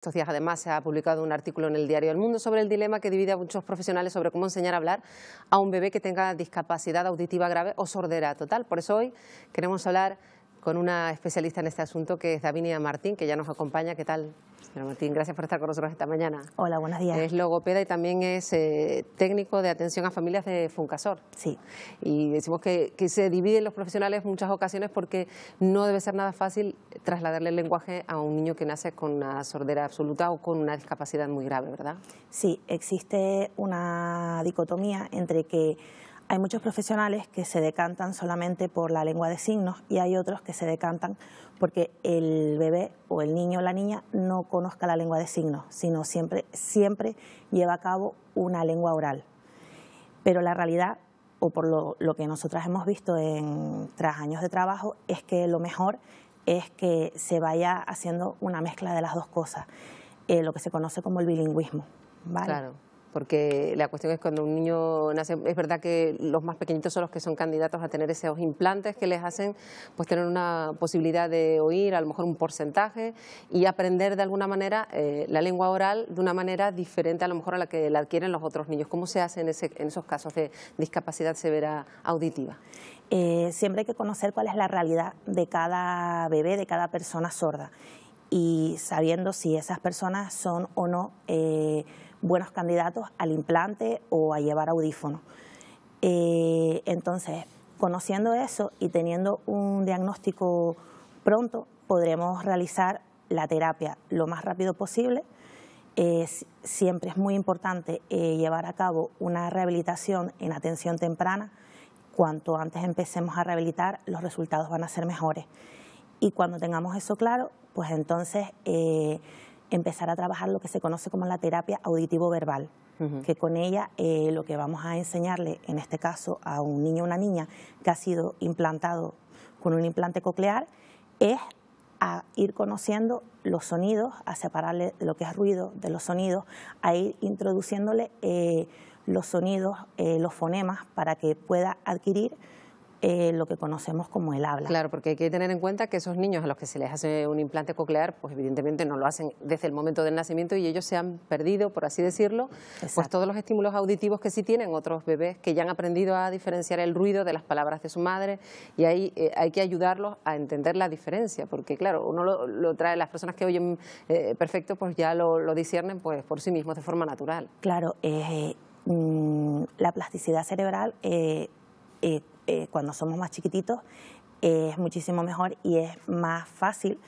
Estos días, además, se ha publicado un artículo en el diario El Mundo sobre el dilema que divide a muchos profesionales sobre cómo enseñar a hablar a un bebé que tenga discapacidad auditiva grave o sordera total. Por eso hoy queremos hablar con una especialista en este asunto, que es Davinia Martín, que ya nos acompaña. ¿Qué tal, señora Martín? Gracias por estar con nosotros esta mañana. Hola, buenos días. Es logopeda y también es técnico de atención a familias de Funcasor. Sí. Y decimos que se dividen los profesionales en muchas ocasiones porque no debe ser nada fácil trasladarle el lenguaje a un niño que nace con una sordera absoluta o con una discapacidad muy grave, ¿verdad? Sí, existe una dicotomía entre que hay muchos profesionales que se decantan solamente por la lengua de signos y hay otros que se decantan porque el bebé o el niño o la niña no conozca la lengua de signos, sino siempre lleva a cabo una lengua oral. Pero la realidad, o por lo que nosotras hemos visto tras años de trabajo, es que lo mejor es que se vaya haciendo una mezcla de las dos cosas, lo que se conoce como el bilingüismo, ¿vale? Claro. Porque la cuestión es cuando un niño nace, es verdad que los más pequeñitos son los que son candidatos a tener esos implantes que les hacen pues tener una posibilidad de oír, a lo mejor un porcentaje, y aprender de alguna manera la lengua oral de una manera diferente a lo mejor a la que la adquieren los otros niños. ¿Cómo se hace en esos casos de discapacidad severa auditiva? Siempre hay que conocer cuál es la realidad de cada bebé, de cada persona sorda, y sabiendo si esas personas son o no buenos candidatos al implante o a llevar audífonos. Entonces, conociendo eso y teniendo un diagnóstico pronto, podremos realizar la terapia lo más rápido posible. Siempre es muy importante llevar a cabo una rehabilitación en atención temprana. Cuanto antes empecemos a rehabilitar, los resultados van a ser mejores. Y cuando tengamos eso claro, pues entonces empezar a trabajar lo que se conoce como la terapia auditivo-verbal, que con ella lo que vamos a enseñarle, en este caso a un niño o una niña que ha sido implantado con un implante coclear, es a ir conociendo los sonidos, a separarle lo que es ruido de los sonidos, a ir introduciéndole los sonidos, los fonemas, para que pueda adquirir lo que conocemos como el habla. Claro, porque hay que tener en cuenta que esos niños a los que se les hace un implante coclear, pues evidentemente no lo hacen desde el momento del nacimiento y ellos se han perdido, por así decirlo, pues todos los estímulos auditivos que sí tienen otros bebés que ya han aprendido a diferenciar el ruido de las palabras de su madre, y ahí hay que ayudarlos a entender la diferencia, porque claro, uno lo trae, las personas que oyen perfecto, pues ya lo disciernen pues por sí mismos de forma natural. Claro, la plasticidad cerebral cuando somos más chiquititos es muchísimo mejor y es más fácil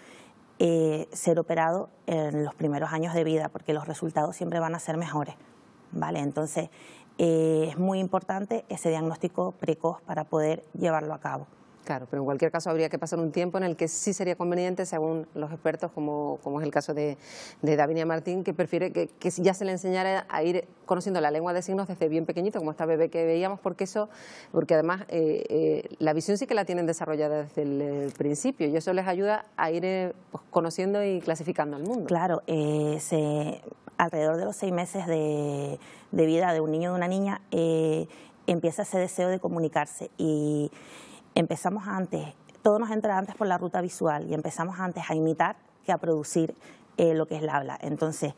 ser operado en los primeros años de vida, porque los resultados siempre van a ser mejores, ¿vale? Entonces es muy importante ese diagnóstico precoz para poder llevarlo a cabo. Claro, pero en cualquier caso habría que pasar un tiempo en el que sí sería conveniente, según los expertos, como es el caso de Davinia Martín, que prefiere que ya se le enseñara a ir conociendo la lengua de signos desde bien pequeñito, como esta bebé que veíamos, porque además la visión sí que la tienen desarrollada desde el principio, y eso les ayuda a ir pues, conociendo y clasificando al mundo. Claro, alrededor de los 6 meses de vida de un niño o de una niña empieza ese deseo de comunicarse, y empezamos antes, todo nos entra antes por la ruta visual, y empezamos antes a imitar que a producir lo que es el habla. Entonces,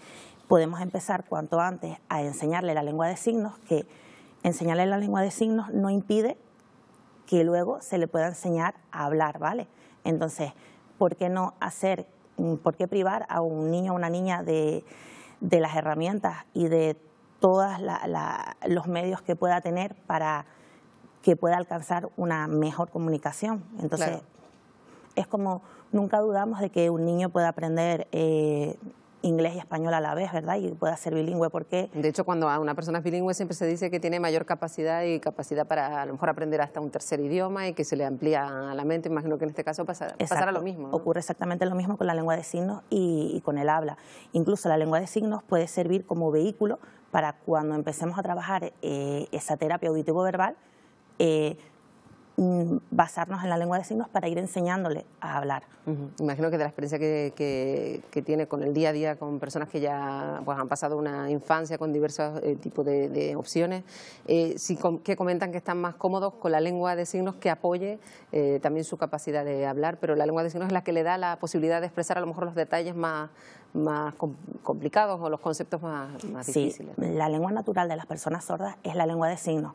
podemos empezar cuanto antes a enseñarle la lengua de signos, que enseñarle la lengua de signos no impide que luego se le pueda enseñar a hablar, ¿vale? Entonces, ¿por qué no por qué privar a un niño o una niña de las herramientas y de todos los medios que pueda tener para que pueda alcanzar una mejor comunicación? Entonces, claro, es como, nunca dudamos de que un niño pueda aprender inglés y español a la vez, ¿verdad? Y pueda ser bilingüe, porque... De hecho, cuando a una persona es bilingüe siempre se dice que tiene mayor capacidad para a lo mejor aprender hasta un tercer idioma, y que se le amplía la mente. Imagino que en este caso pasará lo mismo, ¿no? Ocurre exactamente lo mismo con la lengua de signos y con el habla. Incluso la lengua de signos puede servir como vehículo para cuando empecemos a trabajar esa terapia auditivo-verbal, basarnos en la lengua de signos para ir enseñándole a hablar. Imagino que de la experiencia que tiene con el día a día, con personas que ya pues, han pasado una infancia con diversos tipos de opciones, que comentan que están más cómodos con la lengua de signos que apoye también su capacidad de hablar, pero la lengua de signos es la que le da la posibilidad de expresar a lo mejor los detalles más complicados o los conceptos más difíciles. Sí, la lengua natural de las personas sordas es la lengua de signos.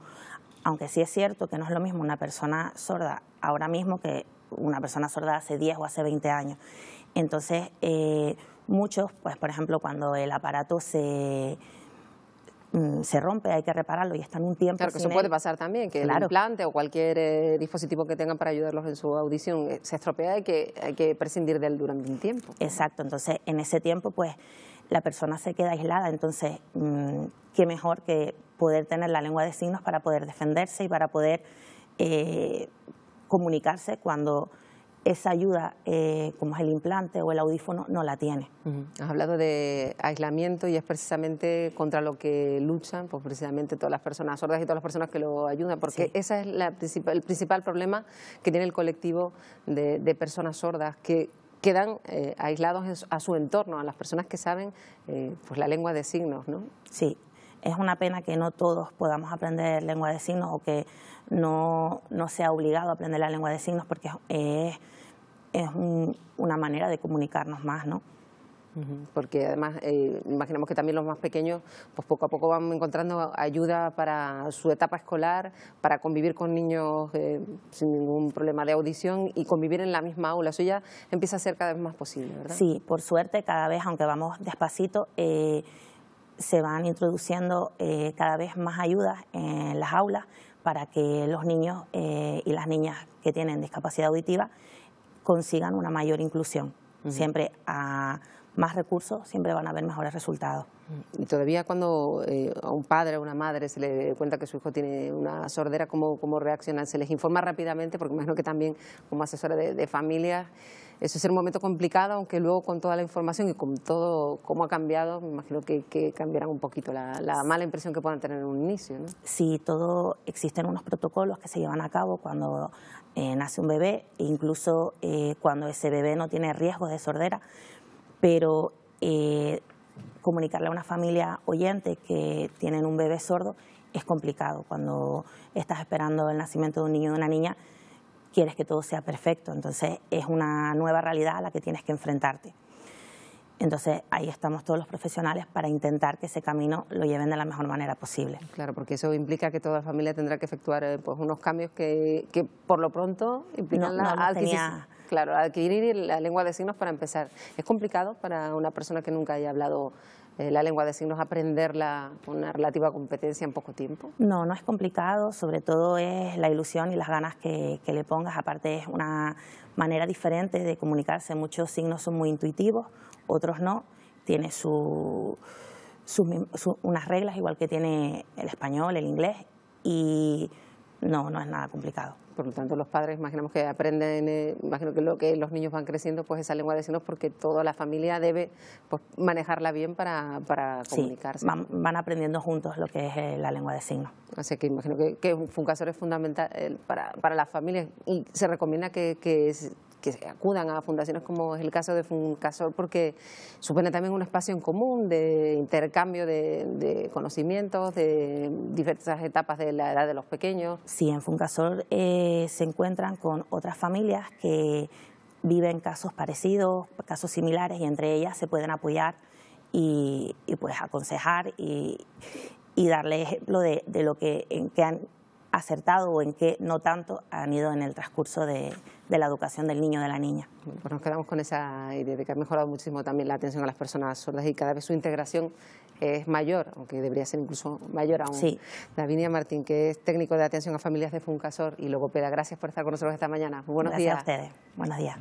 Aunque sí es cierto que no es lo mismo una persona sorda ahora mismo que una persona sorda hace 10 o hace 20 años. Entonces, muchos, pues por ejemplo, cuando el aparato se rompe, hay que repararlo y están un tiempo Claro, que eso puede pasar también, que el implante o cualquier dispositivo que tengan para ayudarlos en su audición se estropea y que hay que prescindir de él durante un tiempo. Exacto, entonces en ese tiempo pues la persona se queda aislada, entonces qué mejor que poder tener la lengua de signos para poder defenderse y para poder comunicarse cuando esa ayuda, como es el implante o el audífono, no la tiene. Has hablado de aislamiento y es precisamente contra lo que luchan, pues precisamente todas las personas sordas y todas las personas que lo ayudan, porque ese es el principal problema que tiene el colectivo de personas sordas, que quedan aislados a su entorno, a las personas que saben pues la lengua de signos, ¿no? Sí, es una pena que no todos podamos aprender lengua de signos o que no sea obligado a aprender la lengua de signos, porque es una manera de comunicarnos más, ¿no? Porque además imaginamos que también los más pequeños pues poco a poco van encontrando ayuda para su etapa escolar, para convivir con niños sin ningún problema de audición y convivir en la misma aula. Eso ya empieza a ser cada vez más posible, ¿verdad? Sí, por suerte cada vez, aunque vamos despacito, se van introduciendo cada vez más ayudas en las aulas para que los niños y las niñas que tienen discapacidad auditiva consigan una mayor inclusión. Siempre a más recursos, siempre van a haber mejores resultados. Y todavía cuando a un padre o una madre se le cuenta que su hijo tiene una sordera, ¿cómo reaccionan? ¿Se les informa rápidamente? Porque imagino que también como asesora de familias, eso es un momento complicado, aunque luego con toda la información y con todo cómo ha cambiado, me imagino que cambiarán un poquito la mala impresión que puedan tener en un inicio, ¿no? Sí, existen unos protocolos que se llevan a cabo cuando nace un bebé, e incluso cuando ese bebé no tiene riesgos de sordera, pero comunicarle a una familia oyente que tienen un bebé sordo es complicado. Cuando estás esperando el nacimiento de un niño o de una niña, quieres que todo sea perfecto, entonces es una nueva realidad a la que tienes que enfrentarte. Entonces ahí estamos todos los profesionales para intentar que ese camino lo lleven de la mejor manera posible. Claro, porque eso implica que toda familia tendrá que efectuar pues unos cambios que por lo pronto implican adquirir la lengua de signos para empezar. ¿Es complicado para una persona que nunca haya hablado la lengua de signos aprenderla con una relativa competencia en poco tiempo? No, no es complicado, sobre todo es la ilusión y las ganas que le pongas. Aparte es una manera diferente de comunicarse. Muchos signos son muy intuitivos, otros no. Tiene unas reglas igual que tiene el español, el inglés, y no es nada complicado. Por lo tanto, los padres imaginamos que aprenden, imagino que lo que los niños van creciendo, pues esa lengua de signos, porque toda la familia debe pues, manejarla bien para comunicarse. Sí, van aprendiendo juntos lo que es la lengua de signos. Así que imagino que Funcasor es fundamental para las familias y se recomienda que acudan a fundaciones como es el caso de Funcasor, porque supone también un espacio en común de intercambio de conocimientos, de diversas etapas de la edad de los pequeños. Sí, en Funcasor se encuentran con otras familias que viven casos parecidos, casos similares, y entre ellas se pueden apoyar y pues aconsejar y darle ejemplo de lo en qué han acertado o en qué no tanto han ido en el transcurso de la educación del niño o de la niña. Pues nos quedamos con esa idea de que ha mejorado muchísimo también la atención a las personas sordas y cada vez su integración es mayor, aunque debería ser incluso mayor aún. Sí. Davinia Martín, que es técnico de atención a familias de Funcasor y logopeda, gracias por estar con nosotros esta mañana. Muy buenos días. Gracias a ustedes. Buenos días.